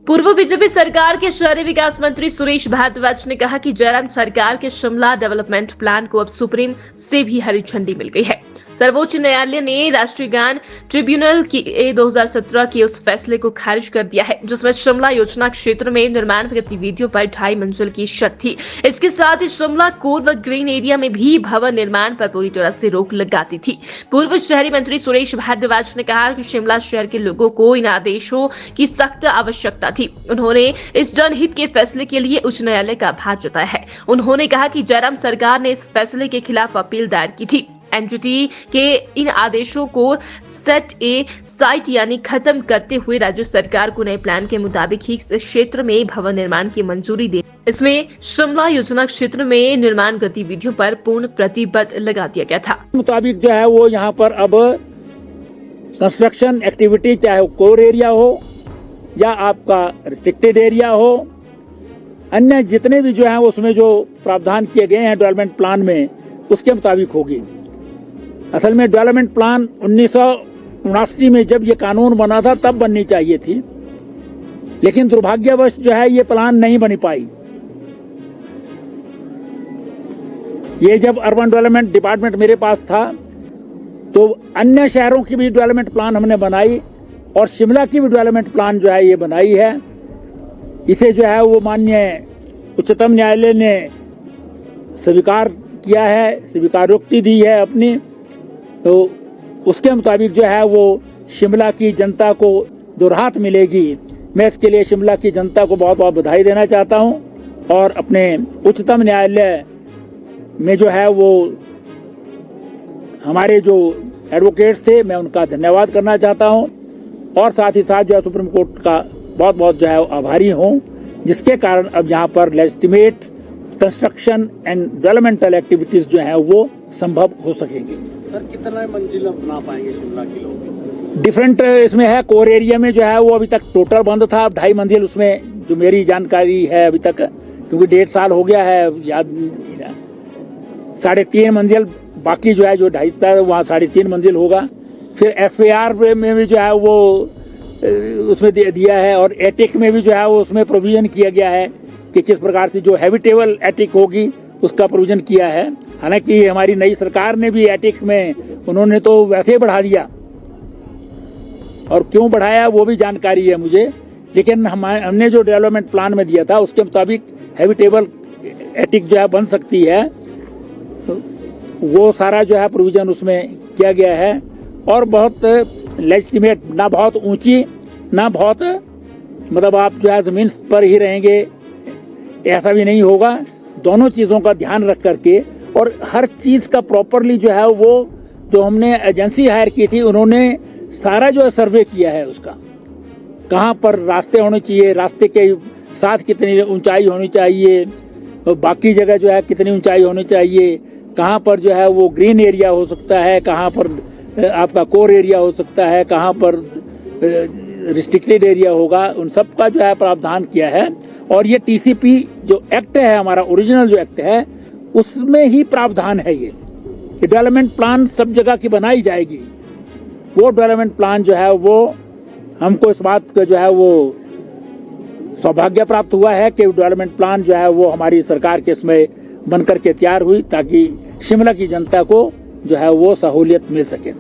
पूर्व बीजेपी सरकार के शहरी विकास मंत्री सुरेश भारद्वाज ने कहा कि जयराम सरकार के शिमला डेवलपमेंट प्लान को अब सुप्रीम से भी हरी झंडी मिल गई है। सर्वोच्च न्यायालय ने राष्ट्रीय गान ट्रिब्यूनल की 2017 के उस फैसले को खारिज कर दिया है, जिसमें शिमला योजना क्षेत्र में निर्माण गतिविधियों पर 2.5 मंजिल की शर्त थी। इसके साथ ही शिमला कोर व ग्रीन एरिया में भी भवन निर्माण पर पूरी तरह से रोक लगा दी थी। पूर्व शहरी मंत्री सुरेश भारद्वाज ने कहा कि शिमला शहर के लोगों को इन आदेशों की सख्त आवश्यकता थी। उन्होंने इस जनहित के फैसले के लिए उच्च न्यायालय का आभार जताया है। उन्होंने कहा कि जयराम सरकार ने इस फैसले के खिलाफ अपील दायर की थी। एनजीटी के इन आदेशों को सेट ए साइट यानी खत्म करते हुए राज्य सरकार को नए प्लान के मुताबिक ही इस क्षेत्र में भवन निर्माण की मंजूरी दे। इसमें शिमला योजना क्षेत्र में निर्माण गतिविधियों पर पूर्ण प्रतिबंध लगा दिया गया था। मुताबिक जो है वो यहाँ पर अब कंस्ट्रक्शन एक्टिविटी चाहे कोर एरिया हो या आपका रिस्ट्रिक्टेड एरिया हो, अन्य जितने भी जो है उसमें जो प्रावधान किए गए हैं डेवलपमेंट प्लान में, उसके मुताबिक होगी। असल में डेवलपमेंट प्लान 1979 में जब ये कानून बना था तब बननी चाहिए थी, लेकिन दुर्भाग्यवश जो है ये प्लान नहीं बनी पाई। ये जब अर्बन डेवलपमेंट डिपार्टमेंट मेरे पास था तो अन्य शहरों की भी डेवलपमेंट प्लान हमने बनाई और शिमला की भी डेवलपमेंट प्लान जो है ये बनाई है। इसे जो है वो माननीय उच्चतम न्यायालय ने स्वीकार किया है, स्वीकारोक्ति दी है अपनी। तो उसके मुताबिक जो है वो शिमला की जनता को जो राहत मिलेगी, मैं इसके लिए शिमला की जनता को बहुत बहुत बधाई देना चाहता हूं और अपने उच्चतम न्यायालय में जो है वो हमारे जो एडवोकेट्स थे मैं उनका धन्यवाद करना चाहता हूं और साथ ही साथ जो है सुप्रीम कोर्ट का बहुत बहुत जो है आभारी हूं, जिसके कारण अब यहाँ पर legitimate construction and developmental activities जो है वो संभव हो सकेंगी। सर, कितना मंजिल बना पाएंगे शिमला के लोग? डिफरेंट इसमें है। कोर एरिया में जो है वो अभी तक टोटल बंद था, अब 2.5 मंजिल उसमें जो मेरी जानकारी है अभी तक, क्योंकि 1.5 साल हो गया है, याद 3.5 मंजिल बाकी जो है, जो 2.5 था वहाँ 3.5 मंजिल होगा। फिर FAR में भी जो है वो उसमें दिया है और एटिक में भी जो है वो उसमें प्रोविजन किया गया है कि किस प्रकार से जो हैबिटेबल एटिक होगी उसका प्रोविजन किया है। हालांकि हमारी नई सरकार ने भी एटिक में उन्होंने तो वैसे ही बढ़ा दिया और क्यों बढ़ाया वो भी जानकारी है मुझे, लेकिन हमने जो डेवलपमेंट प्लान में दिया था उसके मुताबिक हैबिटेबल एटिक जो है बन सकती है, वो सारा जो है प्रोविजन उसमें किया गया है। और बहुत लेजिटिमेट, ना बहुत ऊंची ना बहुत मतलब आप जो है जमीन पर ही रहेंगे ऐसा भी नहीं होगा। दोनों चीज़ों का ध्यान रख करके और हर चीज़ का प्रॉपरली जो है वो जो हमने एजेंसी हायर की थी उन्होंने सारा जो है सर्वे किया है उसका, कहाँ पर रास्ते होने चाहिए, रास्ते के साथ कितनी ऊंचाई होनी चाहिए, बाकी जगह जो है कितनी ऊंचाई होनी चाहिए, कहाँ पर जो है वो ग्रीन एरिया हो सकता है, कहाँ पर आपका कोर एरिया हो सकता है, कहाँ पर रिस्ट्रिक्टेड एरिया होगा, उन सब का जो है प्रावधान किया है। और ये TCP जो एक्ट है हमारा ओरिजिनल जो एक्ट है उसमें ही प्रावधान है ये डेवलपमेंट प्लान सब जगह की बनाई जाएगी। वो डेवलपमेंट प्लान जो है वो हमको इस बात का जो है वो सौभाग्य प्राप्त हुआ है कि डेवलपमेंट प्लान जो है वो हमारी सरकार के समय बनकर के तैयार हुई ताकि शिमला की जनता को जो है वो सहूलियत मिल सके।